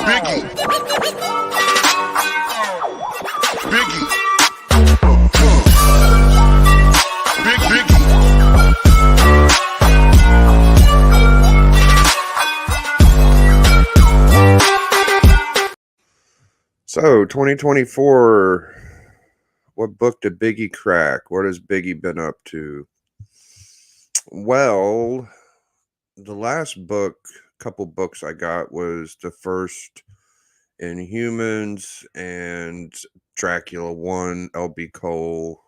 Biggie. Biggie. Biggie. So, 2024, what book did Biggie crack? What has Biggie been up to? Well, the last couple books I got was the first Inhumans and Dracula 1, L.B. Cole,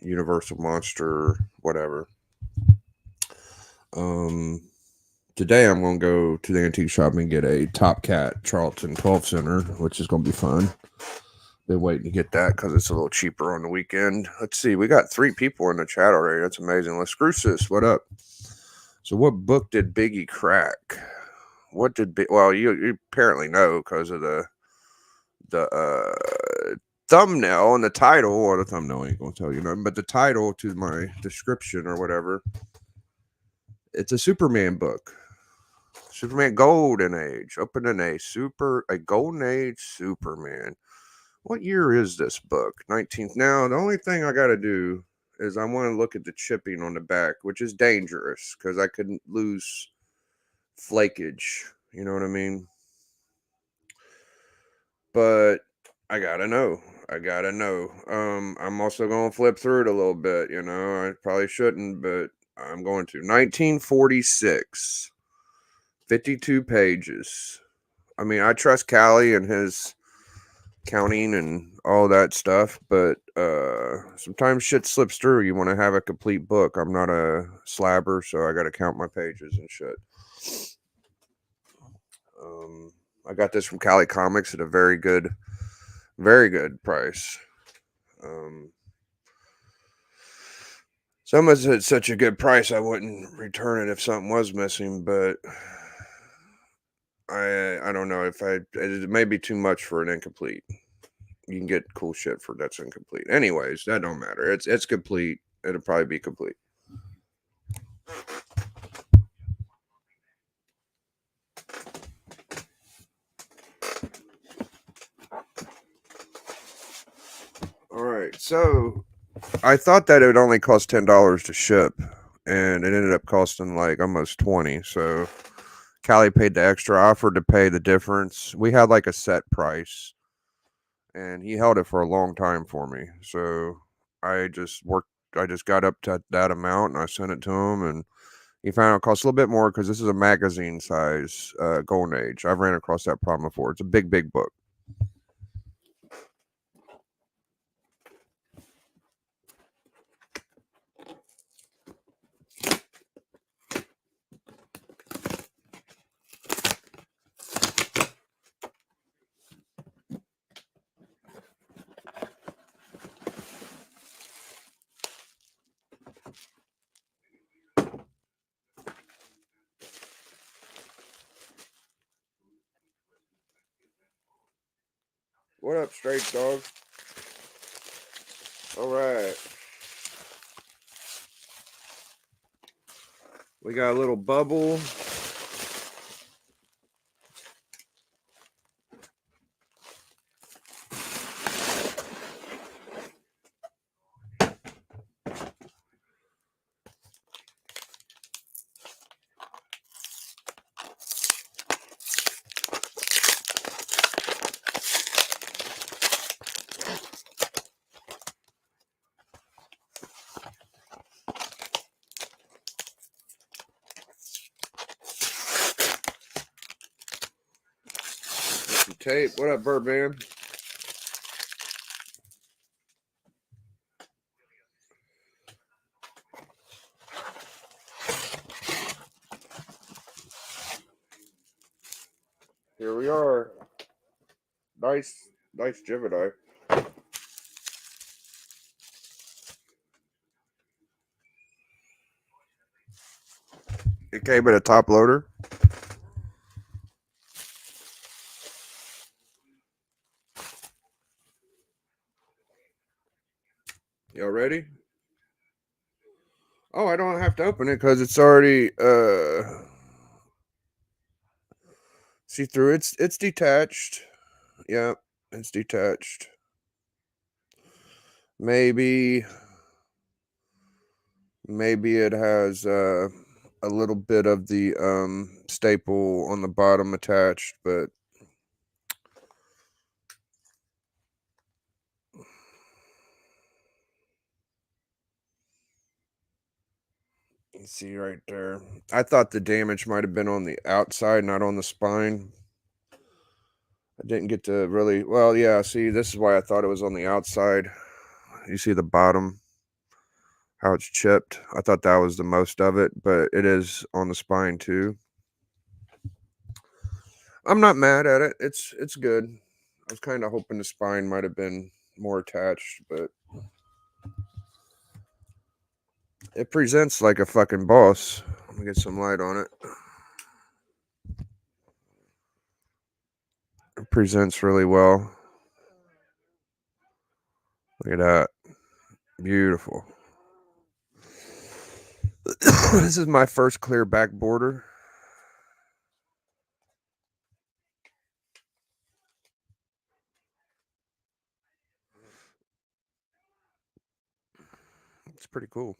Universal Monster, whatever. Today I'm going to go to the antique shop and get a Top Cat Charlton 12 center, which is going to be fun. Been waiting to get that because it's a little cheaper on the weekend. Let's see. We got 3 people in the chat already. That's amazing. Let's screw sis. What up? So what book did Biggie crack? What did well, you apparently know because of the thumbnail and the title, or the thumbnail ain't gonna tell you nothing, but the title to my description or whatever. It's a Superman book. Superman Golden Age. Opening a Golden Age Superman. What year is this book? 19th. Now, the only thing I got to do is I want to look at the chipping on the back, which is dangerous because I could lose flakage. You know what I mean? But I got to know. I'm also going to flip through it a little bit. You know, I probably shouldn't, but I'm going to. 1946. 52 pages. I mean, I trust Callie and his counting and all that stuff, but sometimes shit slips through. You want to have a complete book. I'm not a slabber, so I got to count my pages and shit. I got this from Cali Comics at a very good price. Some of it's such a good price I wouldn't return it if something was missing, but I don't know if it may be too much for an incomplete. You can get cool shit for that's incomplete. Anyways, that don't matter. It's complete. It'll probably be complete. All right, so I thought that it would only cost $10 to ship, and it ended up costing like almost 20. So Callie paid the extra. I offered to pay the difference. We had like a set price, and he held it for a long time for me. So I just got up to that amount, and I sent it to him, and he found it cost a little bit more because this is a magazine size Golden Age. I've ran across that problem before. It's a big book. What up, straight dog? All right. We got a little bubble. Some tape. What up, Birdman? Here we are. Nice Gemini. It came in a top loader. Y'all ready? Oh, I don't have to open it because it's already. See, See through. It's detached. Yep, it's detached. Maybe it has a little bit of the staple on the bottom attached, but you see right there. I thought the damage might have been on the outside, not on the spine. I didn't get to really, well, yeah, see, this is why I thought it was on the outside. You see the bottom, how it's chipped. I thought that was the most of it, but it is on the spine too. I'm not mad at it. It's good. I was kind of hoping the spine might have been more attached, but it presents like a fucking boss. Let me get some light on it. It presents really well. Look at that. Beautiful. This is my first clear back border. It's pretty cool.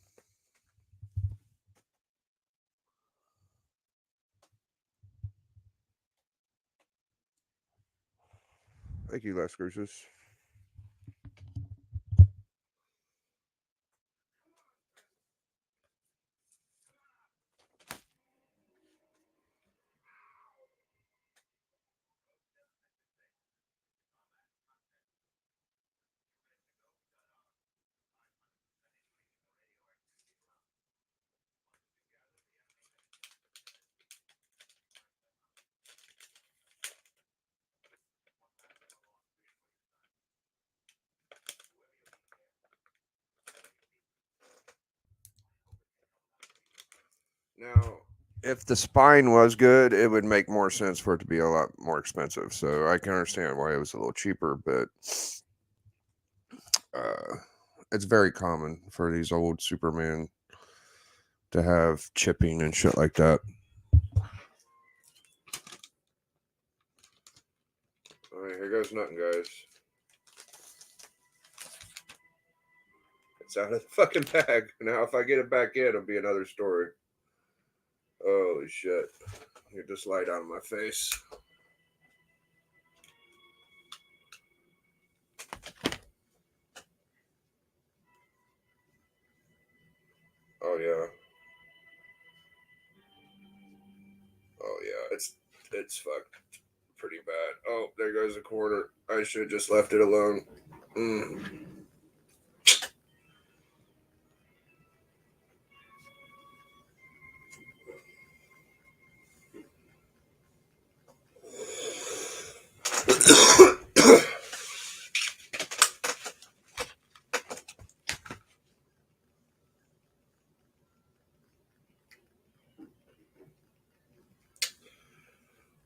Thank you, Las Cruces. Now, if the spine was good, it would make more sense for it to be a lot more expensive. So I can understand why it was a little cheaper, but it's very common for these old Superman to have chipping and shit like that. All right, here goes nothing, guys. It's out of the fucking bag. Now, if I get it back in, it'll be another story. Holy shit. Get this light out of my face. Oh, yeah. Oh, yeah. It's fucked pretty bad. Oh, there goes a quarter. I should have just left it alone.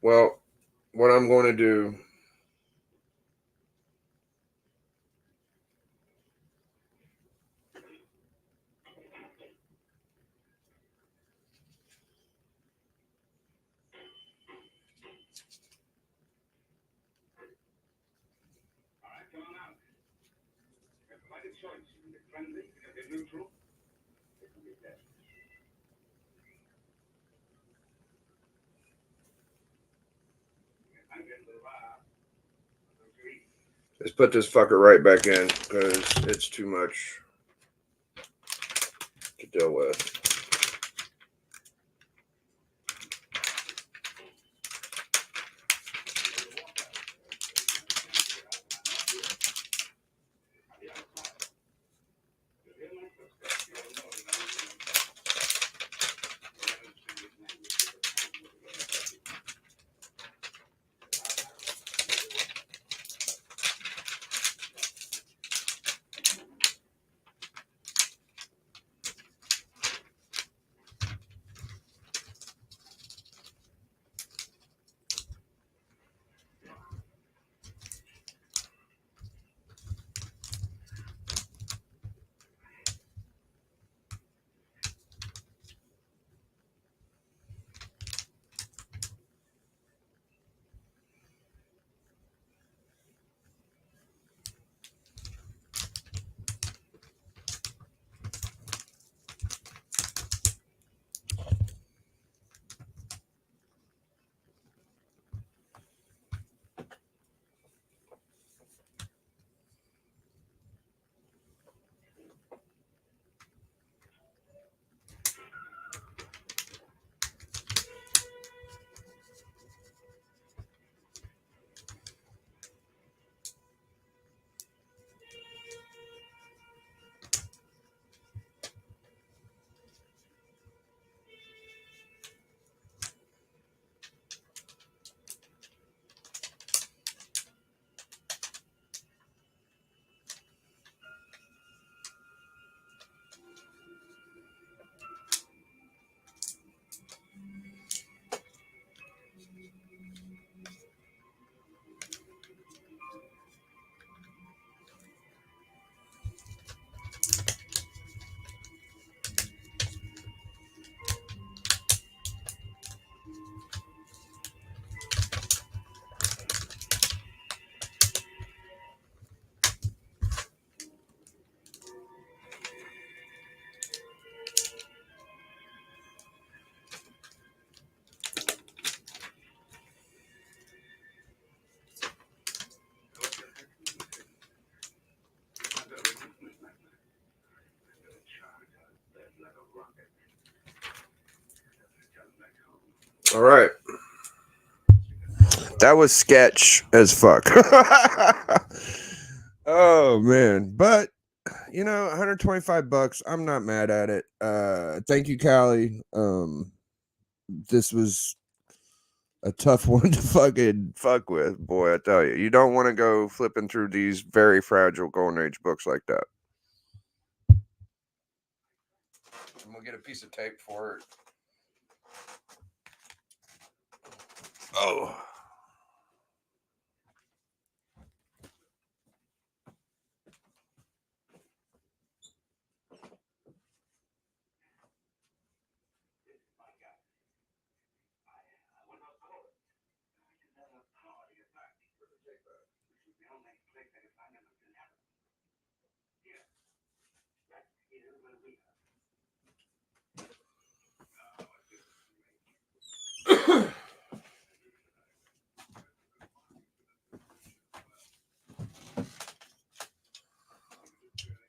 Well, what I'm going to do. Let's put this fucker right back in because it's too much to deal with. All right. That was sketch as fuck. Oh man, but you know, 125 bucks. I'm not mad at it. Thank you, Callie. This was a tough one to fucking fuck with, boy. I tell you, you don't want to go flipping through these very fragile Golden Age books like that. I'm gonna get a piece of tape for it. Oh.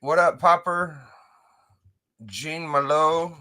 What up, Popper? Jean Malo.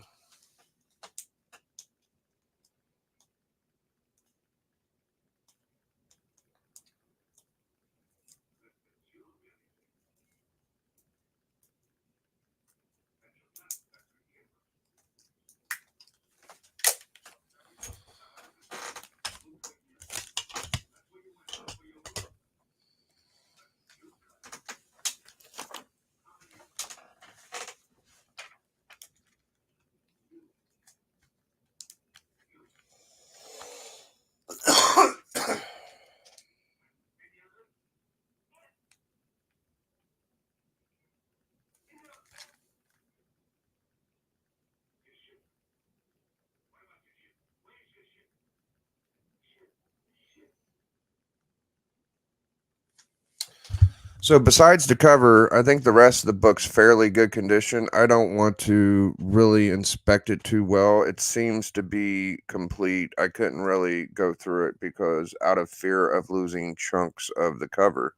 So besides the cover, I think the rest of the book's fairly good condition. I don't want to really inspect it too well. It seems to be complete. I couldn't really go through it because out of fear of losing chunks of the cover.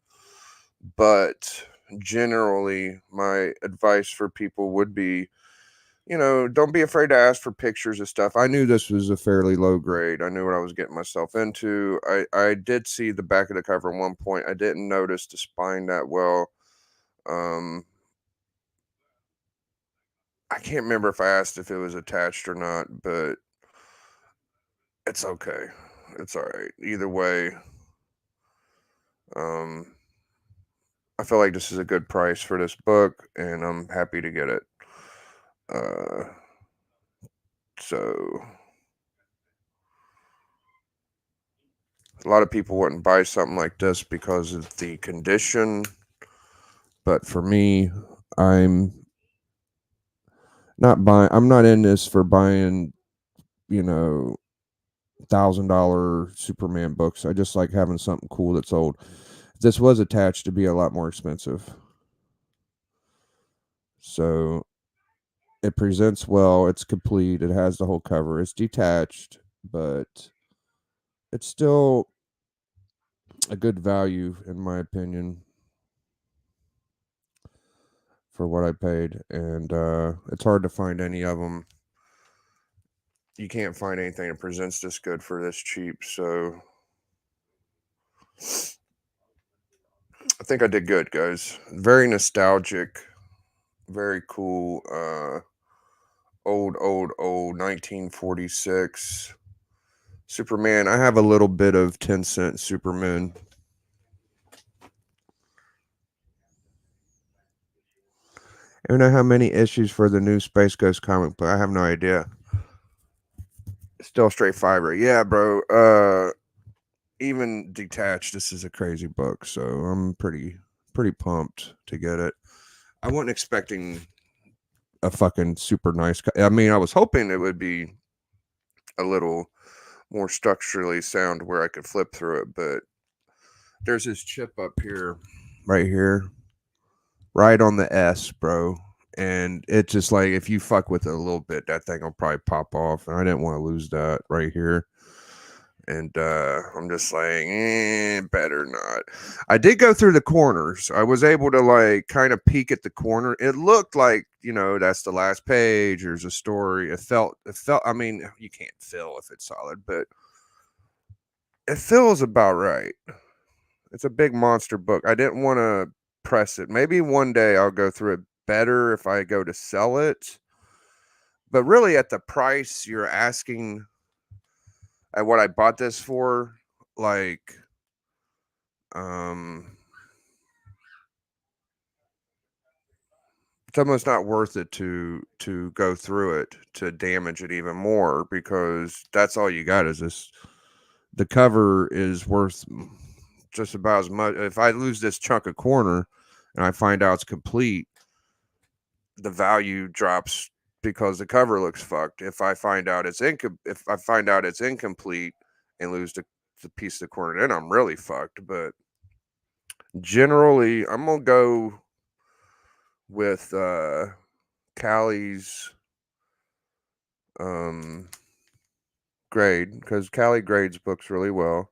But generally, my advice for people would be, you know, don't be afraid to ask for pictures of stuff. I knew this was a fairly low grade. I knew what I was getting myself into. I did see the back of the cover at one point. I didn't notice the spine that well. I can't remember if I asked if it was attached or not, but it's okay. It's all right. Either way, um, I feel like this is a good price for this book, and I'm happy to get it. So a lot of people wouldn't buy something like this because of the condition, but for me, I'm not buying. I'm not in this for buying, you know, $1,000 Superman books. I just like having something cool that's old. This was attached to be a lot more expensive. So it presents well, it's complete, it has the whole cover, it's detached, but it's still a good value in my opinion for what I paid. And it's hard to find any of them. You can't find anything that presents this good for this cheap, so I think I did good, guys. Very nostalgic, very cool, old 1946 Superman. I have a little bit of 10-cent Superman. I don't know how many issues for the new Space Ghost comic, but I have no idea. Still straight fiber. Yeah, bro. Even detached, this is a crazy book, so I'm pretty pumped to get it. I wasn't expecting a fucking super nice. I mean, I was hoping it would be a little more structurally sound where I could flip through it, but there's this chip up here, right here, right on the S, bro. And it's just like if you fuck with it a little bit, that thing will probably pop off. And I didn't want to lose that right here. And I'm just like, better not. I did go through the corners. I was able to like kind of peek at the corner. It looked like, that's the last page. There's a story. It felt, I mean, you can't feel if it's solid, but it feels about right. It's a big monster book. I didn't want to press it. Maybe one day I'll go through it better if I go to sell it. But really, at the price you're asking, at what I bought this for, like, um, it's almost not worth it to go through it to damage it even more, because that's all you got is this. The cover is worth just about as much. If I lose this chunk of corner and I find out it's complete, the value drops because the cover looks fucked. If I find out it's incomplete and lose the piece of the corner, then I'm really fucked. But generally, I'm gonna go with Callie's grade, because Callie grades books really well.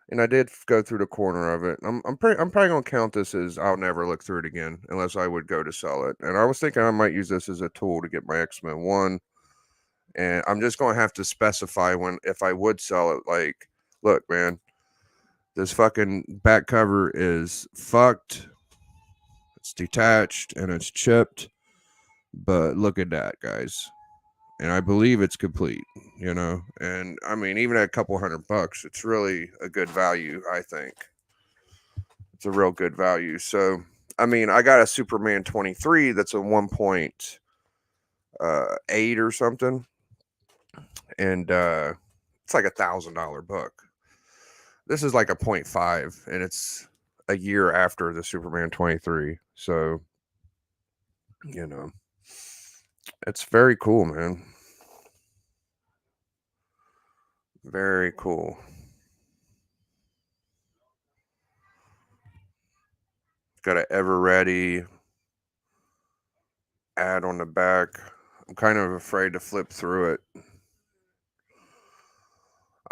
And I did go through the corner of it. I'm probably gonna count this as I'll never look through it again unless I would go to sell it. And I was thinking I might use this as a tool to get my X-Men 1. And I'm just gonna have to specify when, if I would sell it, like, look, man, this fucking back cover is fucked. It's detached and it's chipped. But look at that, guys. And I believe it's complete, And I mean, even at a couple $100, it's really a good value, I think. It's a real good value. So, I mean, I got a Superman 23 that's a 1.8 or something. And it's like $1,000 book. This is like a 0.5, and it's a year after the Superman 23. So, it's very cool, man. Very cool. Got an Ever Ready ad on the back. I'm kind of afraid to flip through it.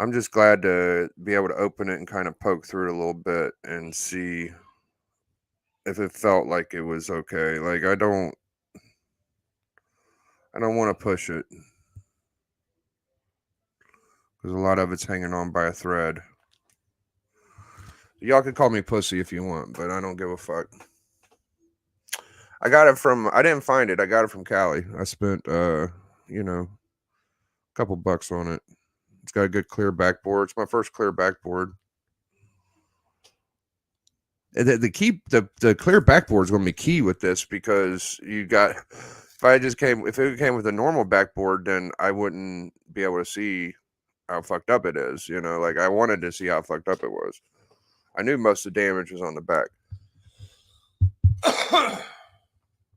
I'm just glad to be able to open it and kind of poke through it a little bit and see if it felt like it was okay. Like, I don't want to push it because a lot of it's hanging on by a thread. Y'all can call me pussy if you want, but I don't give a fuck. I didn't find it. I got it from Cali. I spent, a couple bucks on it. It's got a good clear backboard. It's my first clear backboard. The clear backboard is going to be key with this, because if it came with a normal backboard, then I wouldn't be able to see how fucked up it is. Like, I wanted to see how fucked up it was. I knew most of the damage was on the back.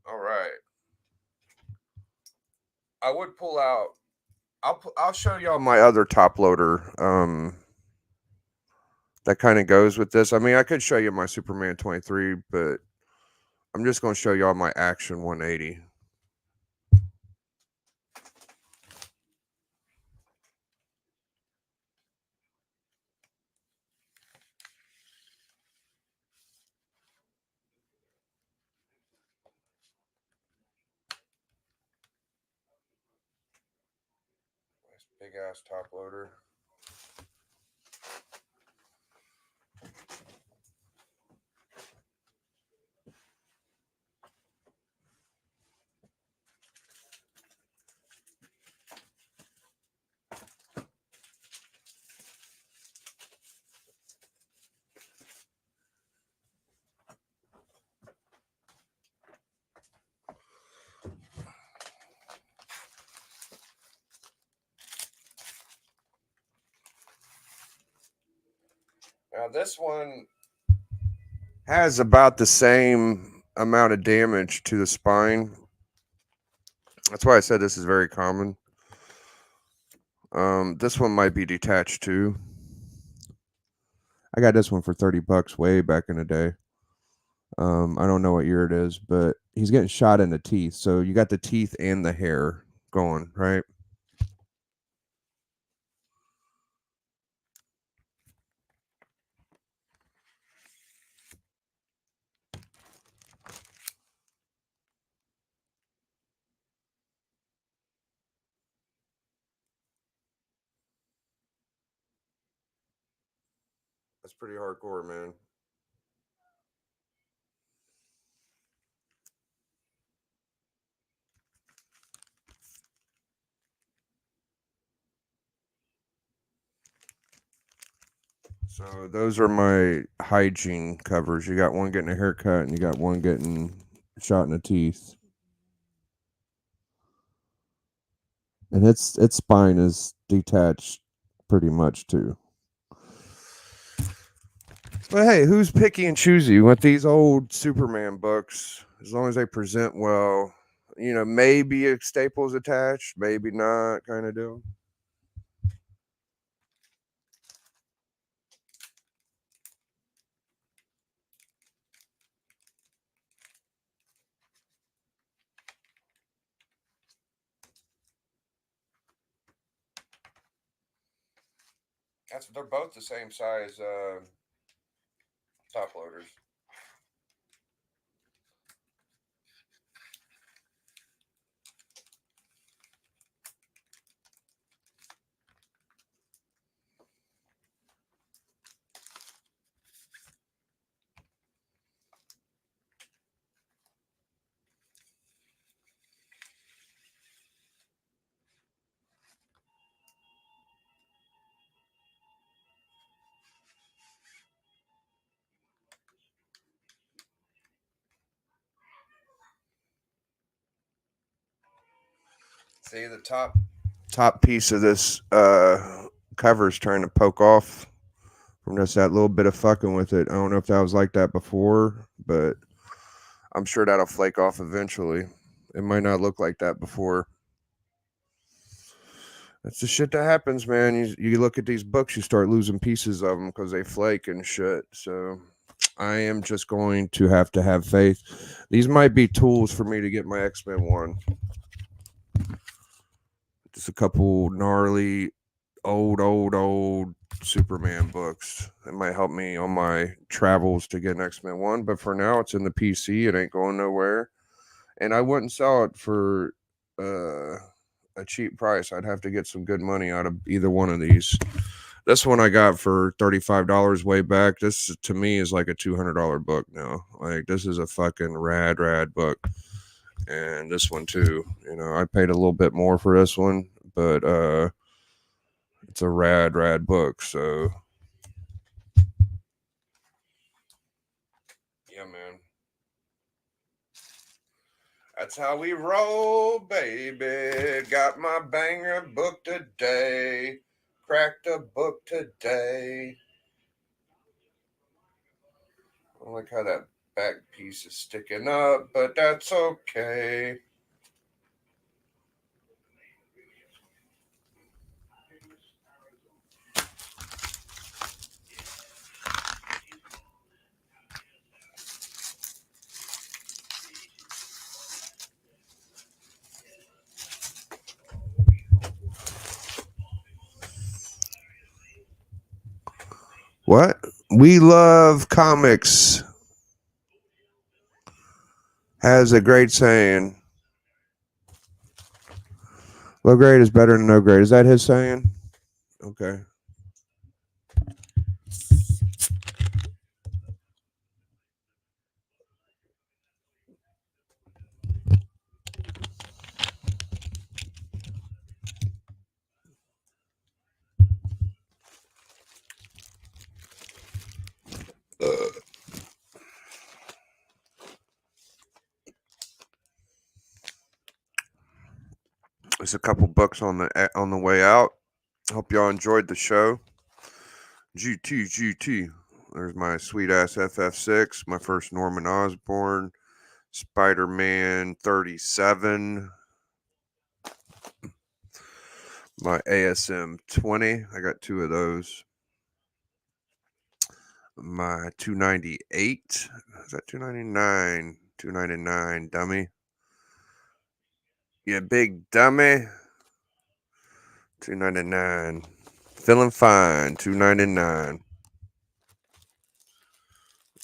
All right. I would pull out. I'll show y'all my other top loader. That kind of goes with this. I mean, I could show you my Superman 23, but I'm just going to show y'all my Action 180. Big ass top loader. Now, this one has about the same amount of damage to the spine. That's why I said this is very common. This one might be detached too. I got this one for $30 way back in the day. I don't know what year it is, but he's getting shot in the teeth. So you got the teeth and the hair going, right? That's pretty hardcore, man. So those are my hygiene covers. You got one getting a haircut, and you got one getting shot in the teeth. And its spine is detached pretty much too. But hey, who's picky and choosy with these old Superman books? As long as they present well, maybe a staple's attached, maybe not, kind of deal. They're both the same size top loaders. See, the top piece of this cover is trying to poke off from just that little bit of fucking with it. I don't know if that was like that before, but I'm sure that'll flake off eventually. It might not look like that before. That's the shit that happens, man. You look at these books, you start losing pieces of them because they flake and shit. So I am just going to have faith. These might be tools for me to get my X-Men one. Just a couple gnarly, old Superman books that might help me on my travels to get an X-Men one. But for now, it's in the PC. It ain't going nowhere. And I wouldn't sell it for a cheap price. I'd have to get some good money out of either one of these. This one I got for $35 way back. This to me is like a $200 book now. Like this is a fucking rad book. And this one too. I paid a little bit more for this one, but it's a rad book. So yeah, man. That's how we roll, baby. Got my banger book today. Cracked a book today. I don't like how that back piece is sticking up, but that's okay. What? We love comics. Has a great saying. Low grade is better than no grade. Is that his saying? Okay. There's a couple books on the way out. Hope y'all enjoyed the show. GT. There's my sweet ass FF6, my first Norman Osborn, Spider-Man 37, my ASM 20. I got two of those. My 298. Is that 299? 299, dummy. Yeah, big dummy. 299. Feeling fine. 299.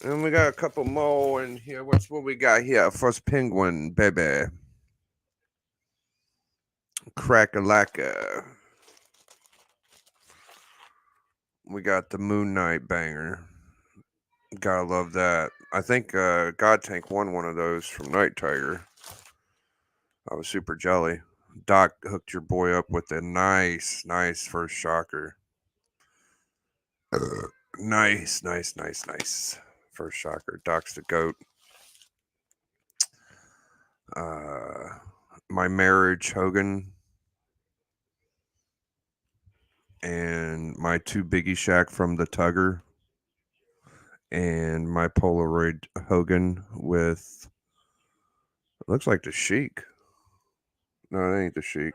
And we got a couple more in here. What we got here? First Penguin, baby. Crack-a-lacka. we got the Moon Knight banger. Gotta love that. I think God Tank won one of those from Night Tiger. I was super jelly. Doc hooked your boy up with a nice first shocker. Nice. First shocker. Doc's the GOAT. My Marriage Hogan. And my 2 Biggie Shack from the Tugger. And my Polaroid Hogan with, looks like the Sheik. No, that ain't the Sheik.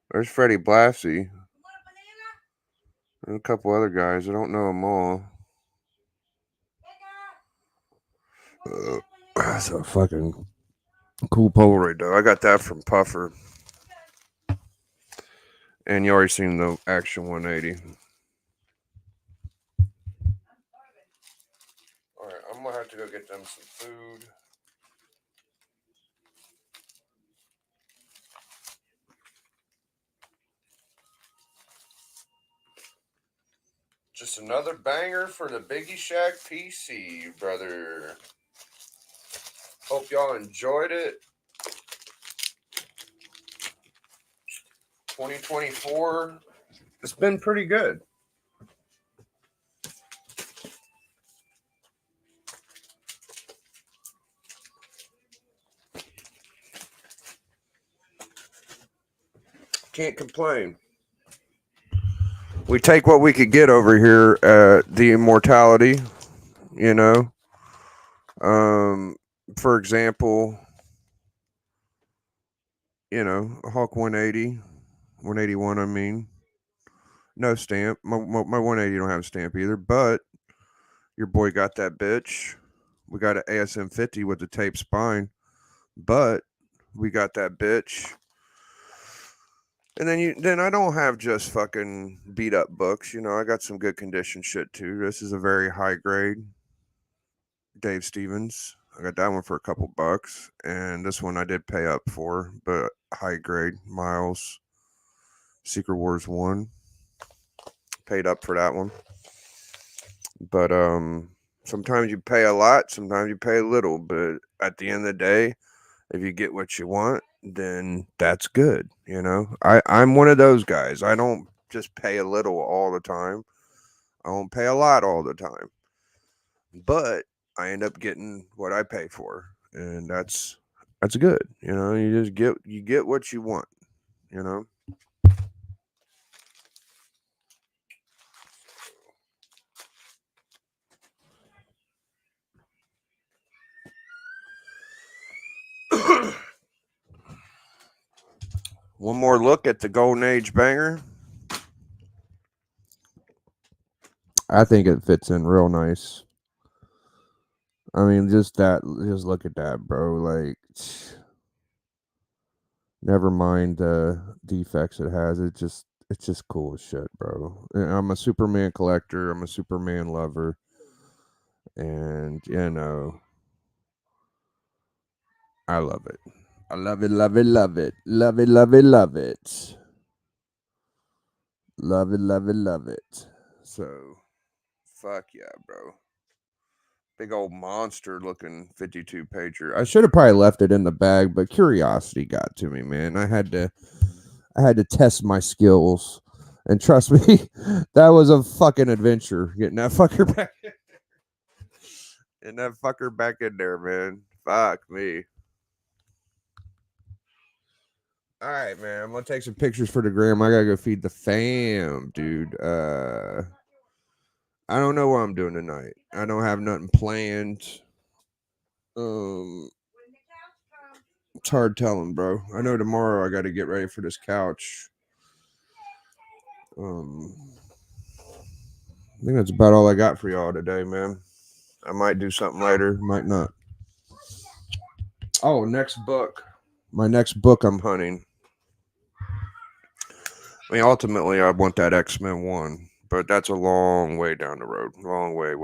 There's Freddie Blassie. And a couple other guys. I don't know them all. That's a fucking cool Polaroid, though. I got that from Puffer. And you already seen the Action 180. Alright, I'm going to have to go get them some food. Just another banger for the Biggie Shack PC, brother. Hope y'all enjoyed it. 2024, it's been pretty good. Can't complain. We take what we could get over here at the Immortality, you know. For example, you know, Hawk 180, 181, I mean. No stamp. My 180 don't have a stamp either, but your boy got that bitch. We got an ASM 50 with the tape spine, but we got that bitch. And then I don't have just fucking beat up books, you know. I got some good condition shit too. This is a very high grade Dave Stevens. I got that one for a couple bucks, and this one I did pay up for, but high grade Miles Secret Wars 1. Paid up for that one. But sometimes you pay a lot, sometimes you pay a little, but at the end of the day, if you get what you want, then that's good, you know. I'm one of those guys. I don't just pay a little all the time. I don't pay a lot all the time. But I end up getting what I pay for, and that's good. You know, you just get what you want, you know. One more look at the Golden Age banger. I think it fits in real nice. I mean, just look at that, bro. Like, never mind the defects it has. It's just cool as shit, bro. I'm a Superman collector. I'm a Superman lover. And, you know, I love it. I love it, love it, love it. Love it, love it, love it. Love it, love it, love it. So, fuck yeah, bro. Big old monster looking 52 pager. I should have probably left it in the bag, but curiosity got to me, man. I had to test my skills. And trust me, that was a fucking adventure getting that fucker back in there. Getting that fucker back in there, man. Fuck me. All right, man. I'm gonna take some pictures for the gram. I gotta go feed the fam, dude. I don't know what I'm doing tonight. I don't have nothing planned. It's hard telling, bro. I know tomorrow I got to get ready for this couch. I think that's about all I got for y'all today, man. I might do something later, might not. Oh, next book. My next book I'm hunting. I mean, ultimately, I want that X-Men 1, but that's a long way down the road. Long way.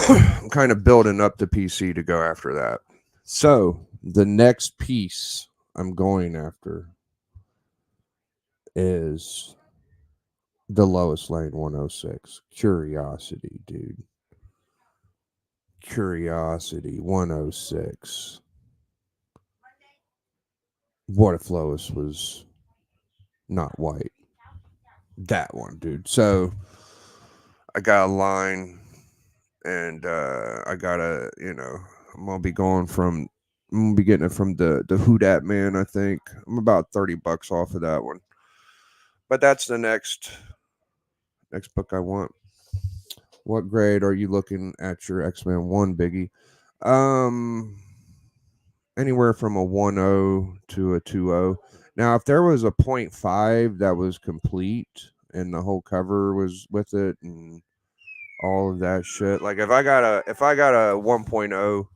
I'm kind of building up the PC to go after that. So, the next piece I'm going after is the Lois Lane 106. Curiosity, dude. Curiosity 106. What if Lois was not white? That one, dude. So I got a line, and I gotta, I'm gonna be getting it from the Who Dat Man. I think I'm about $30 off of that one. But that's the next book I want. What grade are you looking at your X-Men 1, Biggie? Anywhere from a 1.0 to a 2.0. Now, if there was a 0.5 that was complete and the whole cover was with it and all of that shit, like if I got a 1.0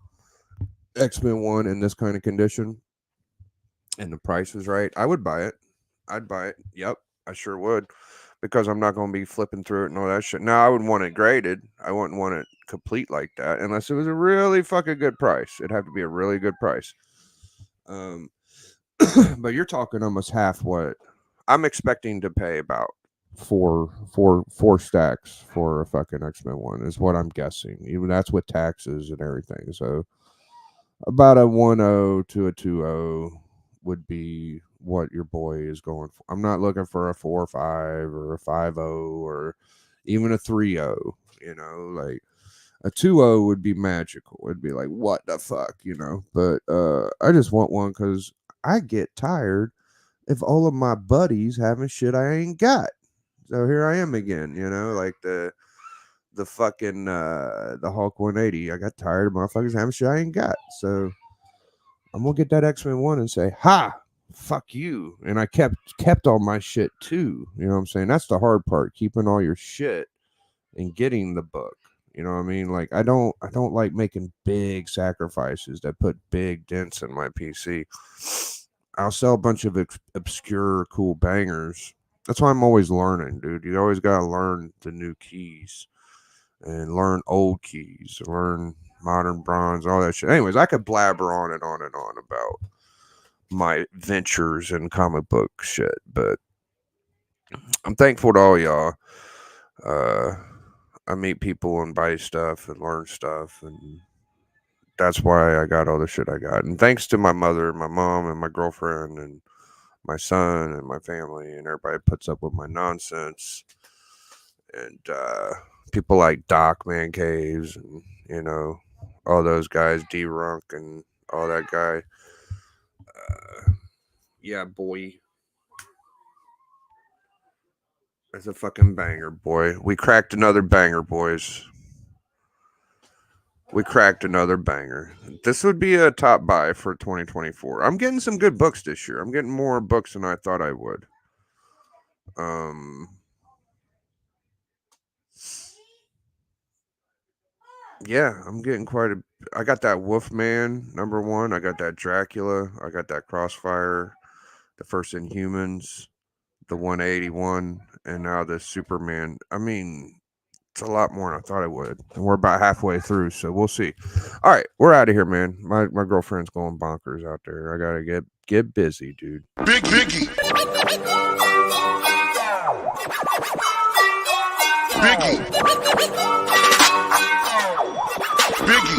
X-Men 1 in this kind of condition and the price was right, I would buy it. I'd buy it. Yep, I sure would. Because I'm not going to be flipping through it and all that shit. Now, I would want it graded. I wouldn't want it complete like that unless it was a really fucking good price. It'd have to be a really good price. But you're talking almost half what I'm expecting to pay. About four stacks for a fucking X-Men 1 is what I'm guessing. Even that's with taxes and everything. So about a 1.0 to a 2.0 would be what your boy is going for. I'm not looking for a 4.5 or a 5.0 or even a 3.0. Like a 2.0 would be magical. It'd be like, what the fuck, But I just want one because I get tired of all of my buddies having shit I ain't got. So here I am again, like the fucking the Hulk 180. I got tired of motherfuckers having shit I ain't got. So I'm gonna get that X-Men 1 and say, ha, fuck you. And I kept all my shit too. You know what I'm saying? That's the hard part, keeping all your shit and getting the book. You know what I mean? Like I don't like making big sacrifices that put big dents in my PC. I'll sell a bunch of obscure cool bangers. That's why I'm always learning, dude. You always gotta learn the new keys and learn old keys, learn modern bronze, all that shit. Anyways, I could blabber on and on and on about my ventures in comic book shit, but I'm thankful to all y'all. I meet people and buy stuff and learn stuff, and that's why I got all the shit I got. And thanks to my mother, my mom, and my girlfriend, and my son, and my family, and everybody puts up with my nonsense. And people like Doc Man Caves, and all those guys, D-Runk and all that guy. Yeah, boy. That's a fucking banger, boy. We cracked another banger, boys. We cracked another banger. This would be a top buy for 2024. I'm getting some good books this year. I'm getting more books than I thought I would. Yeah, I'm getting I got that Wolfman #1. I got that Dracula. I got that Crossfire, the first Inhumans, the 181, and now the Superman. I mean, it's a lot more than I thought it would. And we're about halfway through, so we'll see. All right, we're out of here, man. My girlfriend's going bonkers out there. I gotta get busy, dude. Big Biggie. Biggie. Biggie.